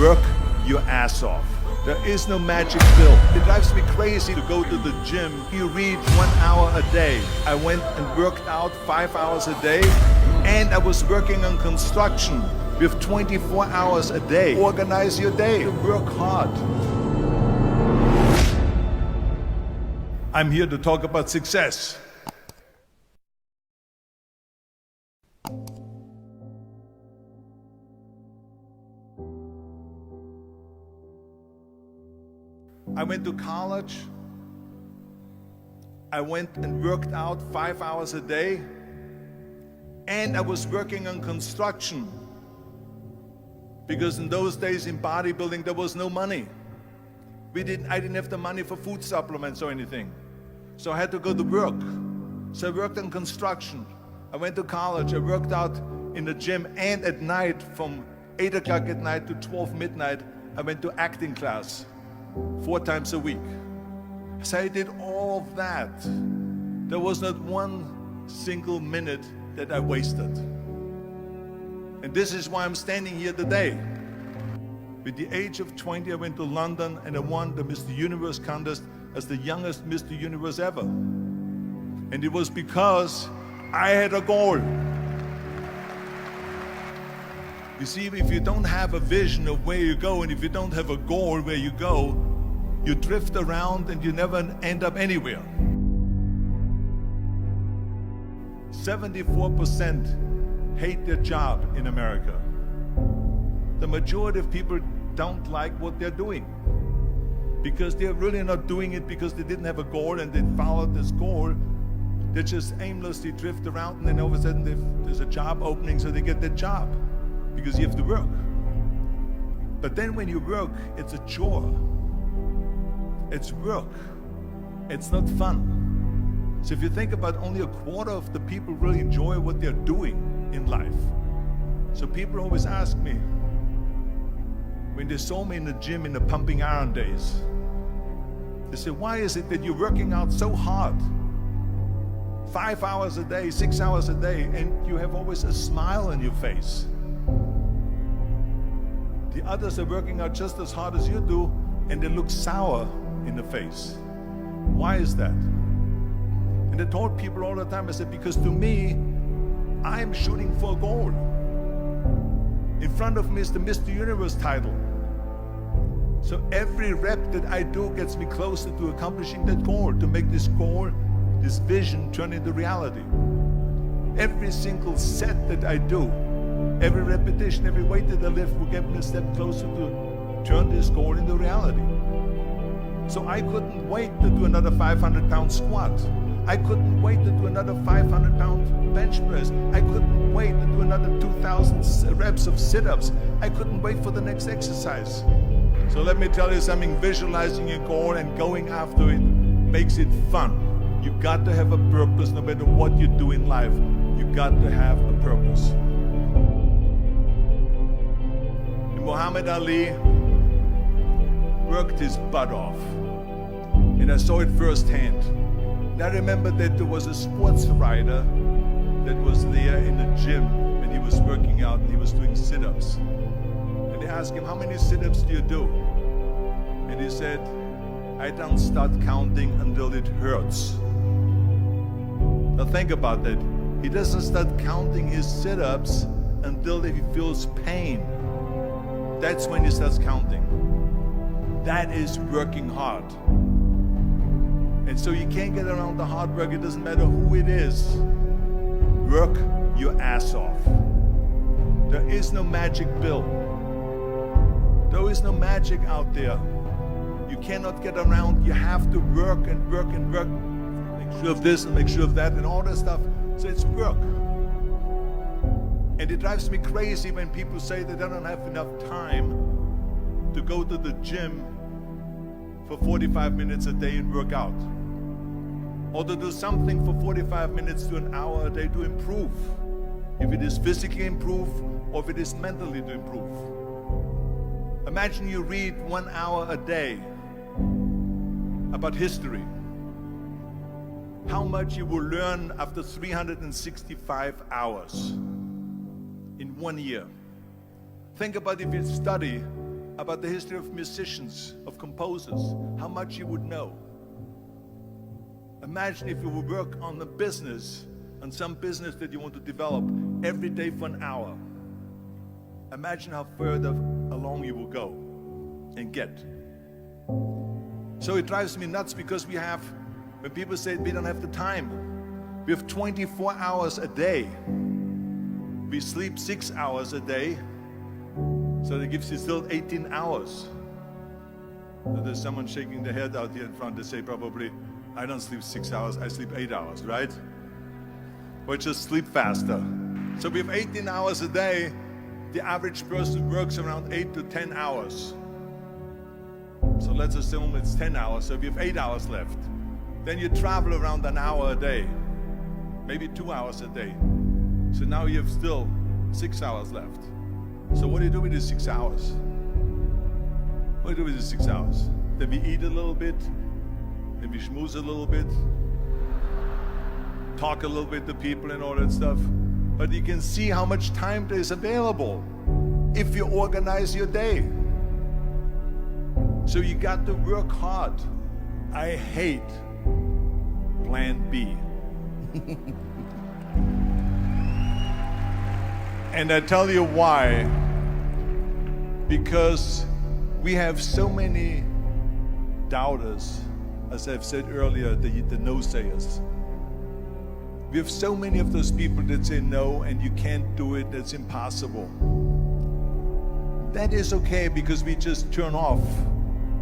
Work your ass off. There is no magic pill. It drives me crazy to go to the gym. You read 1 hour a day. I went and worked out 5 hours a day, and I was working on construction with 24 hours a day. Organize your day. Work hard. I'm here to talk about success. I went to college. I went and worked out 5 hours a day, and I was working on construction because in those days in bodybuilding there was no money. I didn't have the money for food supplements or anything, so I had to go to work. So I worked on construction. I went to college. I worked out in the gym, and at night from 8 o'clock at night to 12 midnight I went to acting class 4 times a week. So I did all of that. There was not one single minute that I wasted. And this is why I'm standing here today. With the age of 20, I went to London and I won the Mr. Universe contest as the youngest Mr. Universe ever. And it was because I had a goal. You see, if you don't have a vision of where you go, and if you don't have a goal where you go, you drift around and you never end up anywhere. 74% hate their job in America. The majority of people don't like what they're doing because they're really not doing it because they didn't have a goal and they followed this goal. They just aimlessly drift around, and then all of a sudden there's a job opening, so they get that job because you have to work. But then when you work, it's a chore. It's work. It's not fun. So if you think about, only a quarter of the people really enjoy what they're doing in life. So people always ask me, when they saw me in the gym in the pumping iron days, they say, why is it that you're working out so hard? 5 hours a day, 6 hours a day, and you have always a smile on your face. The others are working out just as hard as you do, and they look sour in the face. Why is that? And I told people all the time, I said, because to me, I'm shooting for a goal. In front of me is the Mr. Universe title. So every rep that I do gets me closer to accomplishing that goal, to make this goal, this vision, turn into reality. Every single set that I do, every repetition, every weight that I lift will get me a step closer to turn this goal into reality. So I couldn't wait to do another 500-pound squat. I couldn't wait to do another 500-pound bench press. I couldn't wait to do another 2,000 reps of sit-ups. I couldn't wait for the next exercise. So let me tell you something, visualizing your goal and going after it makes it fun. You got to have a purpose no matter what you do in life. You got to have a purpose. Muhammad Ali worked his butt off, and I saw it firsthand. And I remember that there was a sports writer that was there in the gym when he was working out and he was doing sit-ups. And they asked him, how many sit-ups do you do? And he said, I don't start counting until it hurts. Now think about that. He doesn't start counting his sit-ups until he feels pain. That's when he starts counting. That is working hard. And so you can't get around the hard work. It doesn't matter who it is. Work your ass off. There is no magic pill. There is no magic out there. You cannot get around. You have to work and work and work. Make sure of this and make sure of that and all that stuff. So it's work. And it drives me crazy when people say that they don't have enough time to go to the gym for 45 minutes a day and work out. Or to do something for 45 minutes to an hour a day to improve. If it is physically improve or if it is mentally to improve. Imagine you read 1 hour a day about history. How much you will learn after 365 hours in 1 year. Think about if you study about the history of musicians, of composers, how much you would know. Imagine if you would work on the business, on some business that you want to develop every day for an hour. Imagine how further along you will go and get. So it drives me nuts because when people say we don't have the time, we have 24 hours a day. We sleep 6 hours a day, so that gives you still 18 hours. So there's someone shaking their head out here in front. They say probably, I don't sleep 6 hours, I sleep 8 hours, right? Or just sleep faster. So we have 18 hours a day. The average person works around 8 to 10 hours. So let's assume it's 10 hours, so we have 8 hours left. Then you travel around an hour a day, maybe 2 hours a day. So now you have still 6 hours left. So what do you do with these 6 hours? What do you do with these 6 hours? Then we eat a little bit, then we schmooze a little bit, talk a little bit to people and all that stuff. But you can see how much time there is available if you organize your day. So you got to work hard. I hate plan B. And I tell you why. Because we have so many doubters, as I've said earlier, the no-sayers. We have so many of those people that say no and you can't do it, that's impossible. That is okay because we just turn off,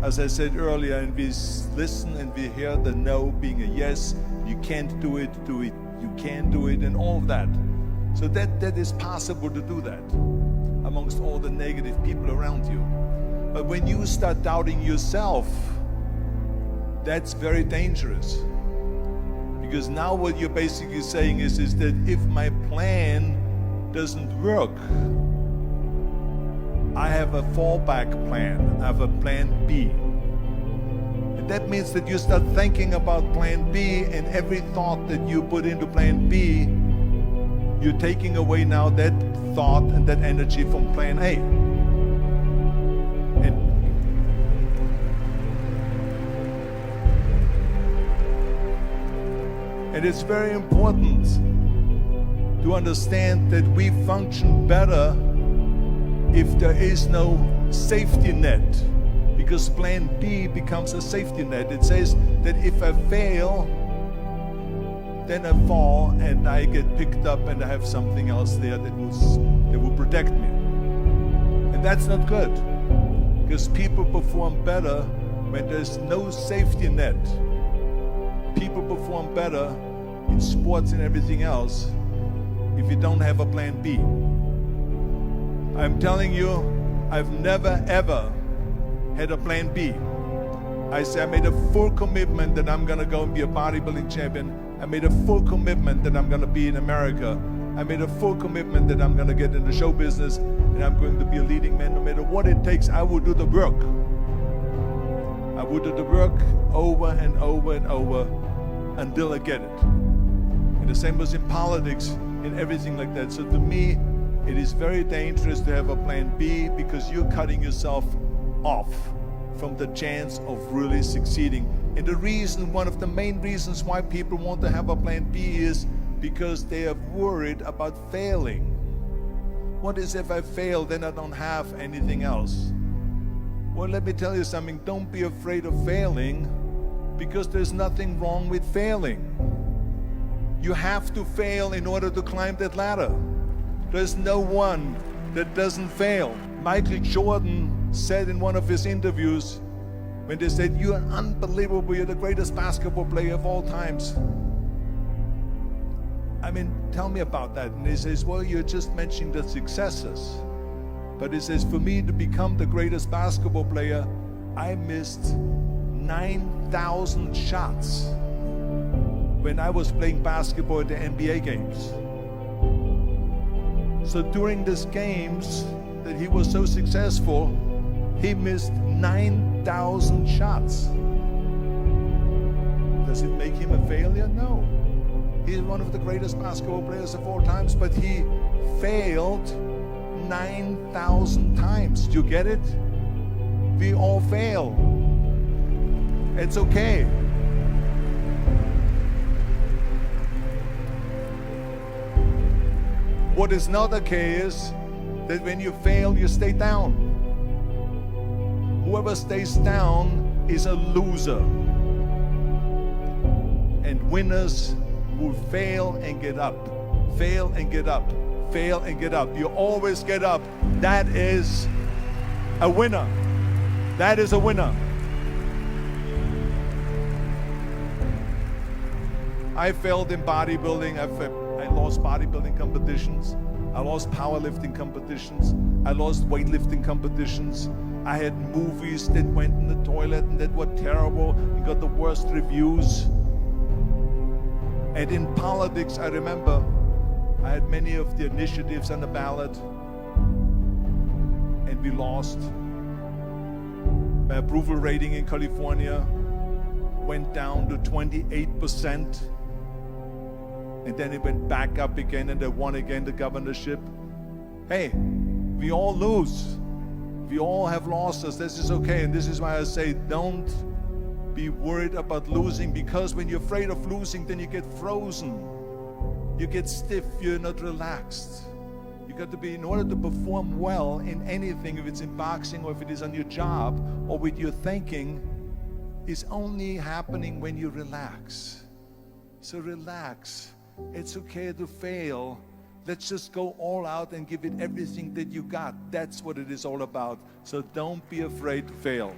as I said earlier, and we listen and we hear the no being a yes. You can't do it, you can do it, and all of that. So that is possible to do that amongst all the negative people around you. But when you start doubting yourself, that's very dangerous. Because now what you're basically saying is that if my plan doesn't work, I have a fallback plan, I have a plan B. And that means that you start thinking about plan B, and every thought that you put into plan B, you're taking away now that thought and that energy from plan A. And it's very important to understand that we function better if there is no safety net, because plan B becomes a safety net. It says that if I fail, then I fall and I get picked up and I have something else there that will protect me. And that's not good, because people perform better when there's no safety net. People perform better in sports and everything else if you don't have a plan B. I'm telling you, I've never ever had a plan B. I made a full commitment that I'm gonna go and be a bodybuilding champion. I made a full commitment that I'm gonna be in America. I made a full commitment that I'm gonna get in the show business and I'm going to be a leading man. No matter what it takes, I will do the work. I will do the work over and over and over until I get it. And the same was in politics and everything like that. So to me, it is very dangerous to have a plan B, because you're cutting yourself off from the chance of really succeeding. And the reason, one of the main reasons why people want to have a plan B is because they are worried about failing. What is if I fail, then I don't have anything else? Well, let me tell you something, don't be afraid of failing, because there's nothing wrong with failing. You have to fail in order to climb that ladder. There's no one that doesn't fail. Michael Jordan said in one of his interviews, when they said, "You're unbelievable, you're the greatest basketball player of all times." I mean, tell me about that. And he says, well, you're just mentioning the successes. But he says, for me to become the greatest basketball player, I missed 9,000 shots when I was playing basketball at the NBA games. So during these games that he was so successful, he missed 9,000 shots. Does it make him a failure? No. He's one of the greatest basketball players of all times, but he failed 9,000 times. Do you get it? We all fail. It's okay. What is not okay is that when you fail, you stay down. Whoever stays down is a loser. And winners will fail and get up, fail and get up, fail and get up. You always get up. That is a winner. That is a winner. I failed in bodybuilding. I lost bodybuilding competitions. I lost powerlifting competitions. I lost weightlifting competitions. I had movies that went in the toilet and that were terrible and got the worst reviews. And in politics, I remember I had many of the initiatives on the ballot, and we lost. My approval rating in California went down to 28%, and then it went back up again, and I won again the governorship. Hey, we all lose. We all have losses. This is okay, and this is why I say don't be worried about losing, because when you're afraid of losing, then you get frozen. You get stiff, you're not relaxed. You got to be, in order to perform well in anything, if it's in boxing or if it is on your job or with your thinking, is only happening when you relax. So relax. It's okay to fail. Let's just go all out and give it everything that you got. That's what it is all about. So don't be afraid to fail.